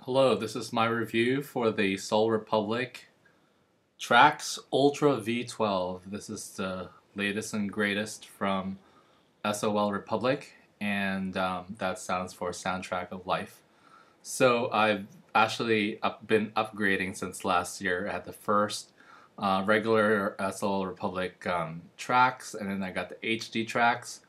Hello, this is my review for the Soul Republic Trax Ultra V12. This is the latest and greatest from SOL Republic, and that stands for Soundtrack of Life. So I've actually been upgrading since last year. I had the first regular SOL Republic tracks, and then I got the HD tracks,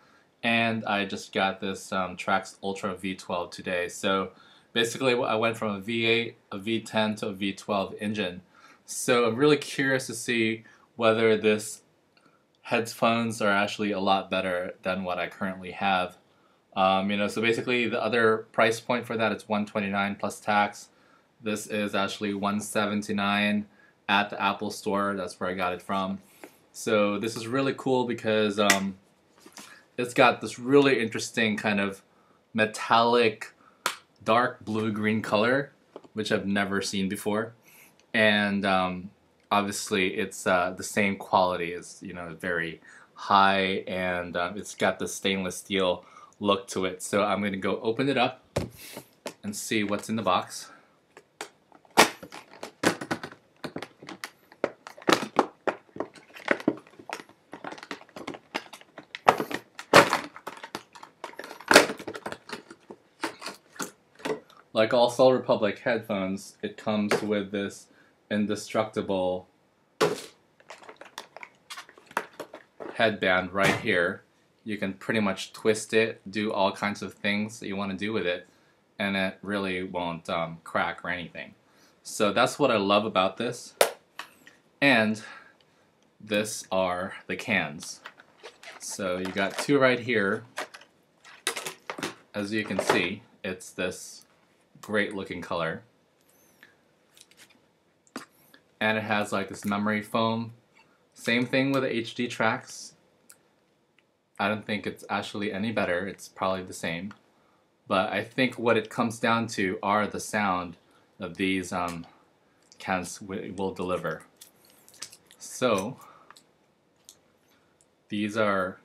and I just got this Trax Ultra V12 today. So basically, I went from a V8, a V10 to a V12 engine. So I'm really curious to see whether this headphones are actually a lot better than what I currently have. So basically the other price point for that is $129 plus tax. This is actually $179 at the Apple Store. That's where I got it from. So this is really cool because it's got this really interesting kind of metallic dark blue-green color, which I've never seen before. And obviously it's the same quality. It's very high, and it's got the stainless steel look to it. So I'm going to go open it up and see what's in the box. Like all Soul Republic headphones, it comes with this indestructible headband right here. You can pretty much twist it, do all kinds of things that you want to do with it, and it really won't crack or anything. So that's what I love about this. And this are the cans. So you got two right here. As you can see, it's this great looking color, and it has like this memory foam. Same thing with the HD tracks. I don't think it's actually any better. It's probably the same, but I think what it comes down to are the sound that these cans will deliver. So these are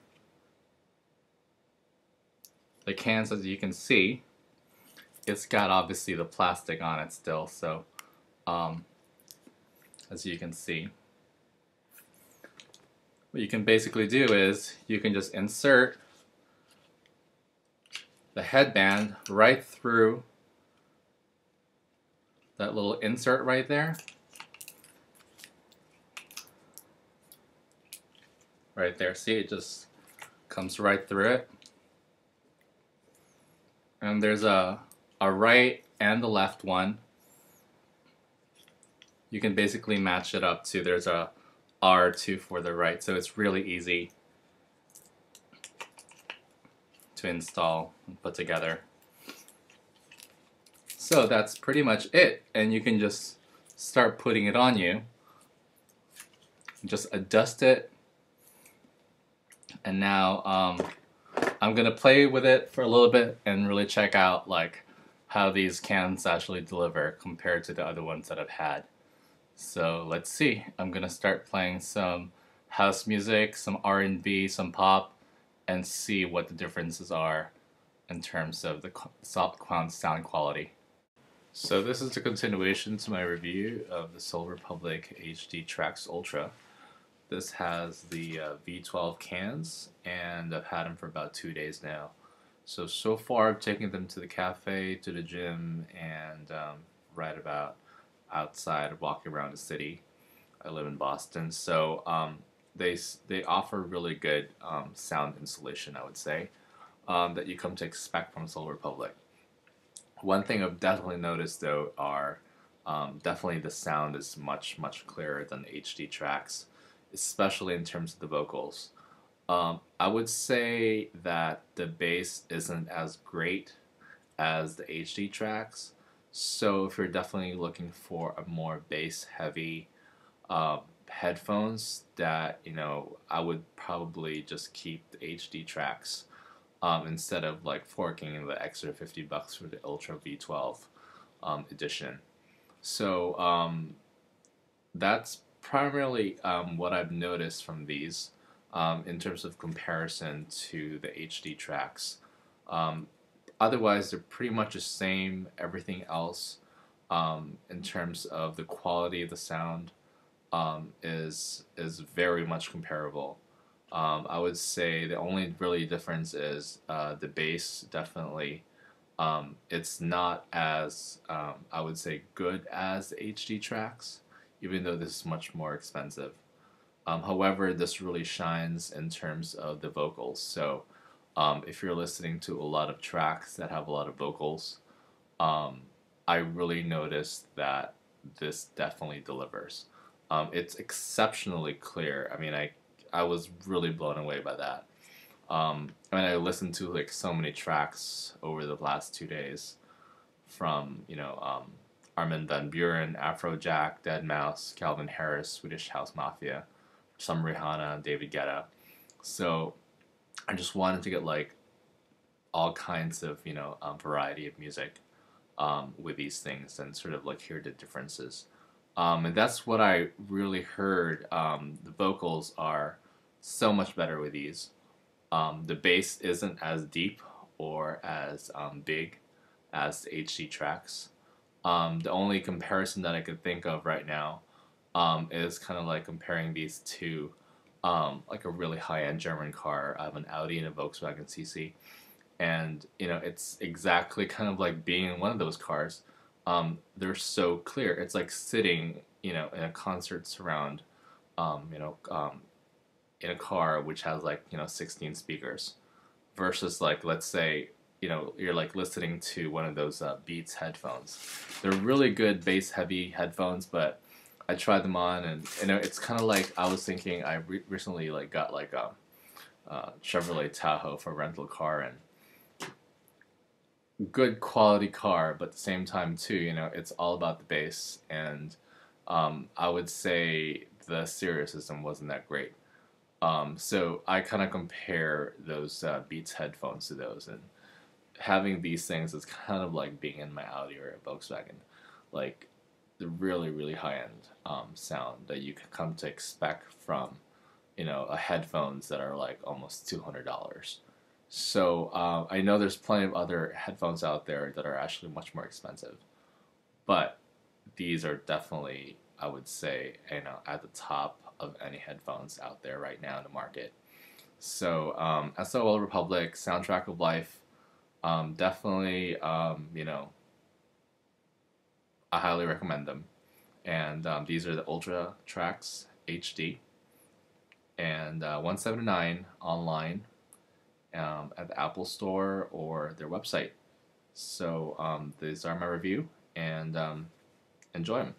the cans. As you can see, it's got obviously the plastic on it still, so as you can see, what you can basically do is you can just insert the headband right through that little insert right there. Right there, see, it just comes right through it. And there's a right and the left one. You can basically match it up to, there's a R2 for the right, so it's really easy to install and put together. So that's pretty much it, and you can just start putting it on you. Just adjust it, and now I'm gonna play with it for a little bit and really check out like how these cans actually deliver compared to the other ones that I've had. So let's see. I'm gonna start playing some house music, some R&B, some pop, and see what the differences are in terms of the sound quality. So this is the continuation to my review of the Soul Republic HD Trax Ultra. This has the V12 cans, and I've had them for about 2 days now. So far I've taken them to the cafe, to the gym, and right about outside walking around the city. I live in Boston, so they offer really good sound insulation, I would say, that you come to expect from Soul Republic. One thing I've definitely noticed though are definitely the sound is much clearer than the HD tracks, especially in terms of the vocals. I would say that the bass isn't as great as the HD tracks, so if you're definitely looking for a more bass heavy headphones, that I would probably just keep the HD tracks instead of like forking in the extra $50 for the Ultra V12 edition. So that's primarily what I've noticed from these. In terms of comparison to the HD tracks. Otherwise, they're pretty much the same. Everything else in terms of the quality of the sound, is very much comparable. I would say the only really difference is the bass. Definitely, it's not as I would say good as the HD tracks, even though this is much more expensive. However, this really shines in terms of the vocals. So, if you're listening to a lot of tracks that have a lot of vocals, um, I really noticed that this definitely delivers. It's exceptionally clear. I mean, I was really blown away by that. I mean, I listened to like so many tracks over the last 2 days from Armin van Buuren, Afrojack, Dead Mouse, Calvin Harris, Swedish House Mafia, some Rihanna, David Guetta. So I just wanted to get like all kinds of variety of music with these things and sort of like hear the differences. And that's what I really heard. The vocals are so much better with these. The bass isn't as deep or as big as the HD tracks. The only comparison that I could think of right now is kind of like comparing these to like a really high-end German car. I have an Audi and a Volkswagen CC, and it's exactly kind of like being in one of those cars. They're so clear. It's like sitting in a concert surround, um, you know, um, in a car which has like 16 speakers, versus like let's say you're like listening to one of those Beats headphones. They're really good bass heavy headphones, but I tried them on, and it's kind of like I was thinking I recently like got like a Chevrolet Tahoe for rental car, and good quality car, but at the same time too, it's all about the bass, and I would say the stereo system wasn't that great. So I kind of compare those Beats headphones to those, and having these things is kind of like being in my Audi or a Volkswagen, like the really really high end sound that you can come to expect from a headphones that are like almost $200. So I know there's plenty of other headphones out there that are actually much more expensive, but these are definitely, I would say, at the top of any headphones out there right now in the market. So SOL Republic, Soundtrack of Life, definitely, I highly recommend them. And these are the Ultra Tracks HD, and 179 online at the Apple Store or their website. So these are my review, and enjoy them.